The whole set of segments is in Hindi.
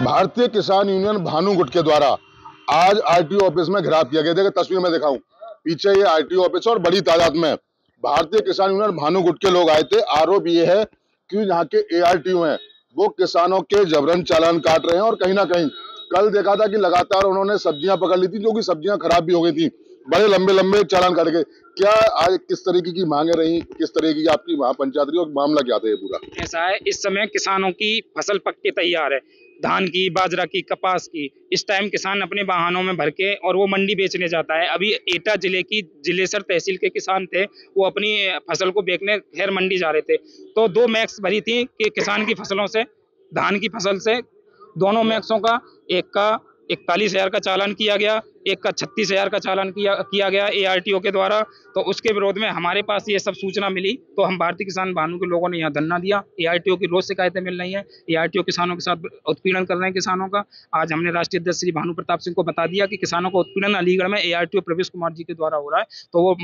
भारतीय किसान यूनियन भानुगुट के द्वारा आज आरटीओ ऑफिस में घेराव किया गया। देखिए तस्वीर में दिखाऊं, पीछे ये आरटीओ ऑफिस और बड़ी तादाद में भारतीय किसान यूनियन भानुगुट के लोग आए थे। आरोप ये है कि यहाँ के एआरटीओ हैं वो किसानों के जबरन चालान काट रहे हैं और कहीं ना कहीं कल देखा था कि लगातार उन्होंने सब्जियां पकड़ ली थी, जो कि सब्जियां खराब भी हो गई थी। बड़े लंबे लंबे चालान काट गए। क्या आज किस तरीके की मांगे रही, किस तरीके की आपकी महापंचायत रही और मामला क्या था ये पूरा? ऐसा है, इस समय किसानों की फसल पक के तैयार है, धान की, बाजरा की, कपास की। इस टाइम किसान अपने वाहनों में भर के और वो मंडी बेचने जाता है। अभी एटा जिले की जिलेसर तहसील के किसान थे, वो अपनी फसल को बेचने खैर मंडी जा रहे थे, तो 2 मैक्स भरी थी कि किसान की फसलों से, धान की फसल से, दोनों मैक्सों का एक का 41,000 का चालान किया गया, एक का 36,000 का चालान किया गया एआरटीओ के द्वारा। तो उसके विरोध में हमारे पास ये सब सूचना मिली, तो हम भारतीय किसान भानु के लोगों ने यहाँ धरना दिया। एआरटीओ की रोज शिकायतें मिल रही हैं, एआरटीओ किसानों के साथ उत्पीड़न कर रहे हैं किसानों का। आज हमने राष्ट्रीय अध्यक्ष श्री भानु प्रताप सिंह को बता दिया कि किसानों का उत्पीड़न अलीगढ़ में एआरटीओ प्रवेश कुमार जी के द्वारा हो रहा है, तो वो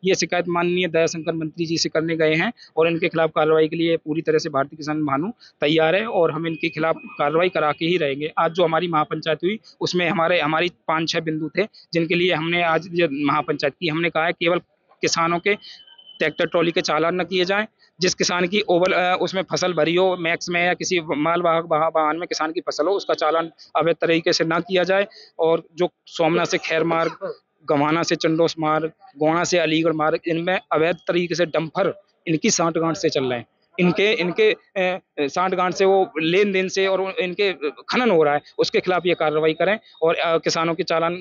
ये शिकायत माननीय दयाशंकर मंत्री जी से करने गए हैं और इनके खिलाफ कार्रवाई के लिए पूरी तरह से भारतीय किसान भानु तैयार है और हम इनके खिलाफ कार्रवाई करा के ही रहेंगे। आज जो हमारी महापंचायत हुई उसमें हमारी 5-6 बिंदु थे जिनके लिए हमने आज महापंचायत की। हमने कहा है केवल किसानों के ट्रैक्टर ट्रॉली के चालान न किए जाएं। जिस किसान की ओवल उसमें फसल भरी हो, मैक्स में या किसी मालवाहक वाहन में किसान की फसल हो, उसका चालान अवैध तरीके से ना किया जाए। और जो सोमनाथ से खैर मार्ग, गवाना से चंडोस मार्ग, गोणा से अलीगढ़ मार्ग, इनमें अवैध तरीके से डंपर इनकी सांठगांठ से चल रहे हैं। इनके सांठगांठ से वो लेन देन से और इनके खनन हो रहा है, उसके खिलाफ ये कार्रवाई करें और किसानों के चालान,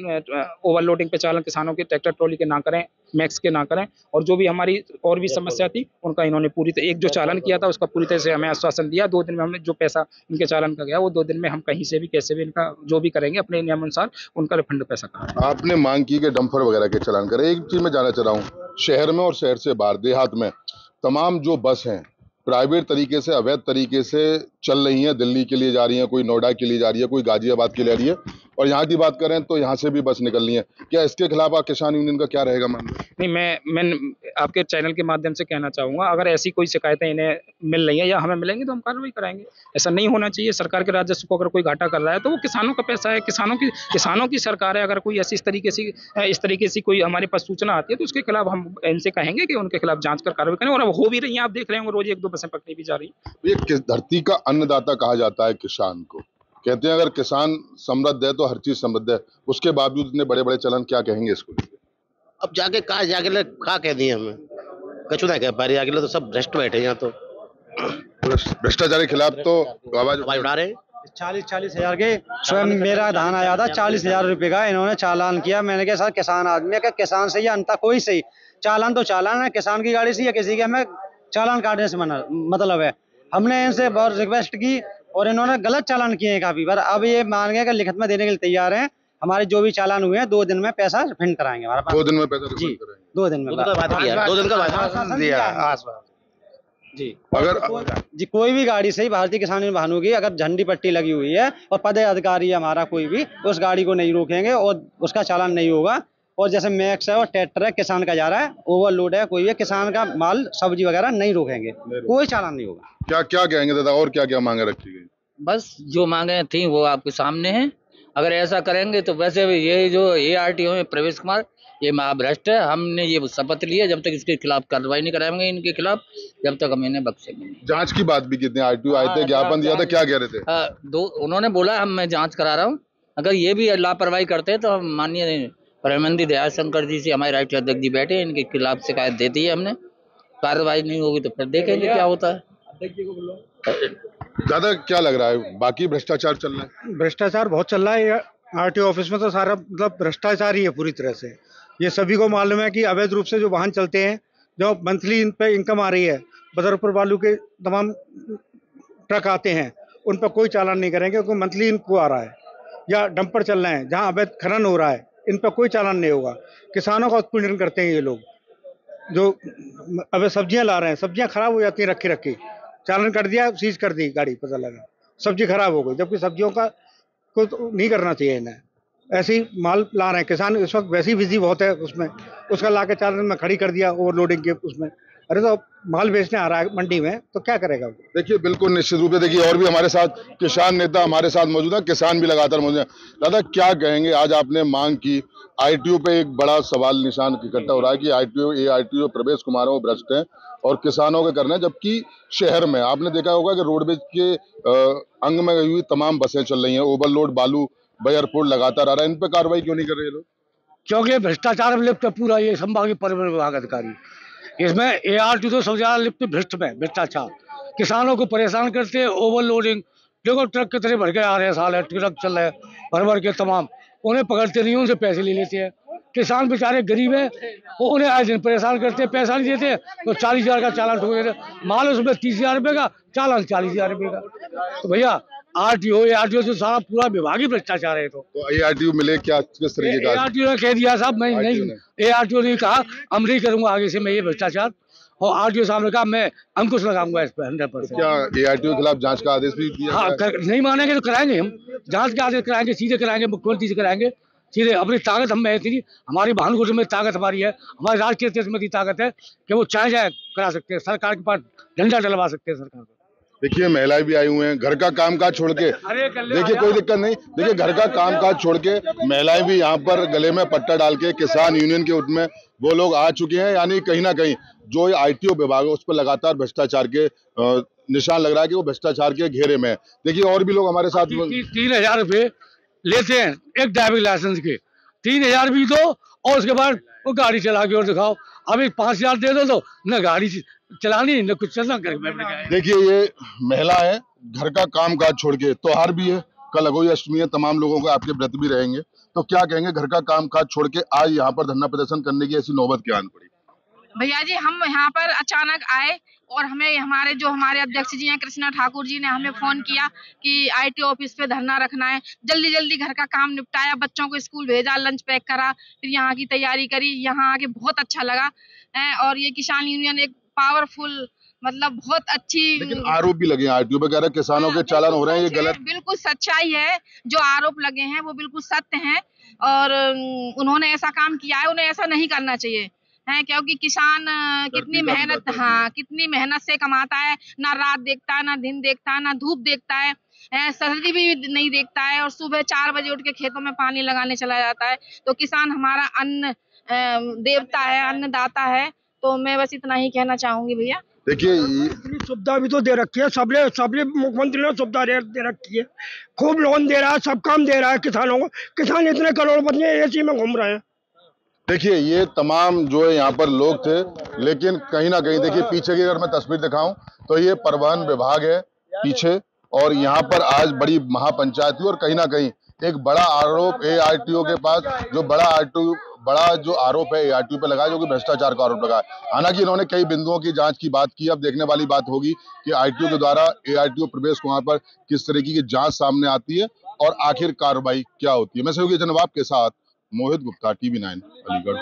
ओवरलोडिंग पे चालान किसानों के ट्रैक्टर ट्रॉली के ना करें, मैक्स के ना करें। और जो भी हमारी और भी समस्या थी उनका इन्होंने एक जो चालान किया था उसका पूरी तरह से हमें आश्वासन दिया। 2 दिन में हमने जो पैसा इनके चालान का गया वो 2 दिन में हम कहीं से भी कैसे भी इनका जो भी करेंगे अपने नियमानुसार उनका रिफंड पैसा करेंगे। आपने मांग की कि डंपर वगैरह के चालान करें। एक चीज मैं जानना चाह रहा हूँ, शहर में और शहर से बाहर देहात में तमाम जो बस हैं प्राइवेट तरीके से, अवैध तरीके से चल रही हैं, दिल्ली के लिए जा रही हैं, कोई नोएडा के लिए जा रही है, कोई गाजियाबाद के लिए जा रही है, और यहाँ की बात करें तो यहाँ से भी बस निकल रही है। क्या इसके खिलाफ किसान यूनियन का क्या रहेगा मामला? नहीं, मैं आपके चैनल के माध्यम से कहना चाहूंगा, अगर ऐसी कोई शिकायतें इन्हें मिल रही हैं या हमें मिलेंगी तो हम कार्रवाई कराएंगे। ऐसा नहीं होना चाहिए। सरकार के राजस्व को अगर कोई घाटा कर रहा है तो वो किसानों का पैसा है, किसानों की सरकार है। अगर कोई ऐसी इस तरीके से कोई हमारे पास सूचना आती है तो उसके खिलाफ हम इनसे कहेंगे कि उनके खिलाफ जांच कर कार्रवाई करें। और अब हो भी रही है, आप देख रहे होंगे रोज 1-2 बसें पकड़ी भी जा रही है। ये किस धरती का अन्नदाता कहा जाता है किसान को। कहते हैं अगर किसान समृद्ध है तो हर चीज समृद्ध है, उसके बावजूद इतने बड़े बड़े चलन, क्या कहेंगे इसको? अब जाके कहा कह दिए हमें, कछु ना कह पा रही आगे, तो सब भ्रष्ट बैठे यहाँ। तो भ्रष्टाचार के खिलाफ तो आवाज उठा रहे। 40-40 हजार के स्वयं मेरा धान आया था, 40,000 रुपए का इन्होंने चालान किया। मैंने कहा सर किसान आदमी है, क्या किसान से ही अंता कोई सही चालान तो चालान है, किसान की गाड़ी से या किसी के हमें चालान काटने से मतलब है। हमने इनसे बहुत रिक्वेस्ट की और इन्होंने गलत चालान किए हैं काफी बार। अब ये मान गए कि लिखित में देने के लिए तैयार हैं। हमारे जो भी चालान हुए हैं 2 दिन में पैसा रिफंड कराएंगे हमारे पास। 2 दिन में पैसा रिफंड कराएंगे? 2 दिन में। 2 दिन का वादा दिया जी। अगर कोई भी गाड़ी से ही भारतीय किसान भानु की अगर झंडी पट्टी लगी हुई है और पदाधिकारी हमारा कोई भी, तो उस गाड़ी को नहीं रोकेंगे और उसका चालान नहीं होगा। और जैसे मैक्स है और ट्रैक्टर है, किसान का जा रहा है, ओवरलोड है, कोई भी किसान का माल सब्जी वगैरह नहीं रोकेंगे, कोई चालान नहीं होगा। क्या क्या कहेंगे दादा, और क्या क्या मांगे रखी गई? बस जो मांगे थी वो आपके सामने हैं। अगर ऐसा करेंगे तो वैसे भी ये जो एआरटीओ में प्रवेश कुमार ये महाभ्रष्ट है। हमने ये शपथ ली है, जब तक इसके खिलाफ कार्रवाई नहीं कराएंगे इनके खिलाफ, जब तक हम इन्हें बख्शेंगे नहीं। जांच की बात भी कितने आरटीओ आए थे, ज्ञापन दिया था, क्या कह रहे थे? उन्होंने बोला मैं जांच करा रहा हूँ। अगर ये भी लापरवाही करते हैं तो हम माननीय प्रधानमंत्री दयाशंकर जी से हमारे राष्ट्रीय अध्यक्ष जी बैठे, इनके खिलाफ शिकायत देती है हमने। कार्रवाई नहीं होगी तो फिर देखेंगे क्या होता है। ज्यादा क्या लग रहा है, बाकी भ्रष्टाचार चल रहा है? भ्रष्टाचार बहुत चल रहा है आरटीओ ऑफिस में, तो सारा मतलब भ्रष्टाचार ही है पूरी तरह से। ये सभी को मालूम है कि अवैध रूप से जो वाहन चलते हैं, जो मंथली इन पे इनकम आ रही है, बदरपुर बालू के तमाम ट्रक आते हैं, उन पर कोई चालान नहीं करेंगे क्योंकि मंथली इनको आ रहा है। या डंपर चल रहे हैं जहाँ अवैध खनन हो रहा है, इन पर कोई चालान नहीं होगा। किसानों का उत्पीड़न करते हैं ये लोग, जो अवैध सब्जियां ला रहे हैं, सब्जियां खराब हो जाती हैं रखी चालान कर दिया, सीज कर दी गाड़ी, पता लगा सब्जी खराब हो गई, जबकि सब्जियों का को तो नहीं करना चाहिए इन्हें। ऐसे ही माल ला रहे हैं किसान, इस वक्त वैसे ही बिजी बहुत है उसमें, उसका ला के चालान में खड़ी कर दिया ओवरलोडिंग के उसमें। अरे तो माल बेचने आ रहा है मंडी में तो क्या करेगा वो? देखिए बिल्कुल निश्चित रूप से देखिए और भी हमारे साथ किसान नेता हमारे साथ मौजूद है, किसान भी लगातार मौजूद है। दादा क्या कहेंगे, आज आपने मांग की, आईटीओ पे एक बड़ा सवाल निशान इकट्ठा हो रहा है कि आईटीओ प्रवेश कुमार है वो भ्रष्ट है और किसानों के करना है, जबकि शहर में आपने देखा होगा कि रोडवेज के अंग में गई हुई तमाम बसें चल रही हैं, ओवरलोड बालू बजरपुर लगातार आ रहा है, इन पे कार्रवाई क्यों नहीं कर रहे लोग? क्योंकि भ्रष्टाचार में लिप्त है पूरा ये संभागीय परिवहन विभाग अधिकारी। इसमें ARTO तो सबसे ज्यादा लिप्त भ्रष्ट में, भ्रष्टाचार। किसानों को परेशान करते हैं, ओवरलोडिंग। देखो ट्रक कितने भर के आ रहे हैं, साल है ट्रक चल रहे हैं भर भर के तमाम, उन्हें पकड़ते नहीं, उनसे पैसे ले लेते हैं। किसान बेचारे गरीब है, वो उन्हें आए दिन परेशान करते हैं, पैसा नहीं देते तो 40,000 का चालान ठोक देते, माल उसमें 30,000 रुपये का, चालान 40,000 रुपये का। तो भैया ARTO तो सारा पूरा विभाग ही भ्रष्टाचार है। तो ARTO मिले क्या, किस तरीके का? ARTO ने कह दिया साहब मैं नहीं, ARTO ने कहा हम नहीं करूंगा आगे से मैं ये भ्रष्टाचार, और RTO साहब ने कहा मैं अंकुश लगाऊंगा इस पर 100%। क्या ARTO के खिलाफ जांच का आदेश भी दिया? हाँ नहीं मानेंगे तो कराएंगे, हम जांच के आदेश कराएंगे, सीधे कराएंगे, मुख्यमंत्री से कराएंगे सीधे। अपनी ताकत हम में है इतनी, हमारी भानुकुट में ताकत हमारी है, हमारे राष्ट्रीय तेज में ताकत है कि वो चाहे जाए करा सकते हैं, सरकार के पास डंडा डलवा सकते हैं सरकार को। देखिए महिलाएं भी आई हुई हैं, घर का कामकाज छोड़ के, देखिए कोई दिक्कत नहीं, देखिए घर का कामकाज छोड़ के महिलाएं भी यहाँ पर गले में पट्टा डाल के किसान यूनियन के उठ में वो लोग आ चुके हैं। यानी कहीं ना कहीं जो आईटीओ विभाग है उस पर लगातार भ्रष्टाचार के निशान लग रहा है कि वो भ्रष्टाचार के घेरे में है। देखिए और भी लोग हमारे साथ 3,000 रुपये लेते हैं एक ड्राइविंग लाइसेंस के, 3,000 भी दो और उसके बाद वो गाड़ी चला के और दिखाओ। अभी 5,000 दे दो तो न गाड़ी चलानी न कुछ चलना कर। देखिए ये महिला है, घर का काम काज छोड़ के, त्योहार भी है, कल अगोई अष्टमी है, तमाम लोगों को आपके व्रत भी रहेंगे, तो क्या कहेंगे घर का काम काज छोड़ के आज यहाँ पर धरना प्रदर्शन करने की ऐसी नौबत क्या आनी पड़ी? भैया जी हम यहाँ पर अचानक आए और हमें हमारे अध्यक्ष जी हैं कृष्णा ठाकुर जी ने हमें फोन किया कि आईटीओ ऑफिस पे धरना रखना है। जल्दी जल्दी घर का काम निपटाया, बच्चों को स्कूल भेजा, लंच पैक करा, फिर यहाँ की तैयारी करी। यहाँ आके बहुत अच्छा लगा और ये किसान यूनियन एक पावरफुल मतलब बहुत अच्छी। लेकिन आरोप भी लगे आईटीओ पे, कह रहे किसानों के चालान हो रहे हैं, ये गलत। बिल्कुल सच्चाई है, जो आरोप लगे हैं वो बिल्कुल सत्य हैं और उन्होंने ऐसा काम किया है, उन्हें ऐसा नहीं करना चाहिए है, क्योंकि किसान कितनी मेहनत से कमाता है, ना रात देखता है, ना दिन देखता है, ना धूप देखता है, सर्दी भी नहीं देखता है और सुबह 4 बजे उठ के खेतों में पानी लगाने चला जाता है। तो किसान हमारा अन्न देवता है, अन्नदाता है। तो मैं बस इतना ही कहना चाहूंगी भैया। देखिए सुविधा भी तो दे रखी है, सबने मुख्यमंत्री ने सुविधा दे रखी है, खूब लोन दे रहा है, सब काम दे रहा है किसानों को। किसान इतने करोड़पति एसी में घूम रहे हैं। देखिए ये तमाम जो है यहाँ पर लोग थे, लेकिन कहीं ना कहीं देखिए पीछे की अगर मैं तस्वीर दिखाऊं तो ये परिवहन विभाग है पीछे, और यहाँ पर आज बड़ी महापंचायत हुई और कहीं ना कहीं एक बड़ा आरोप ARTO के पास जो बड़ा जो आरोप है ARTO पे लगा, जो कि भ्रष्टाचार का आरोप लगा है। हालांकि इन्होंने कई बिंदुओं की जांच की बात की, अब देखने वाली बात होगी कि आईटीओ के द्वारा ARTO प्रवेश कुमार पर किस तरीके की जांच सामने आती है और आखिर कार्रवाई क्या होती है। मैं सहयोगी जनवाब के साथ मोहित गुप्ता, TV9 अलीगढ़।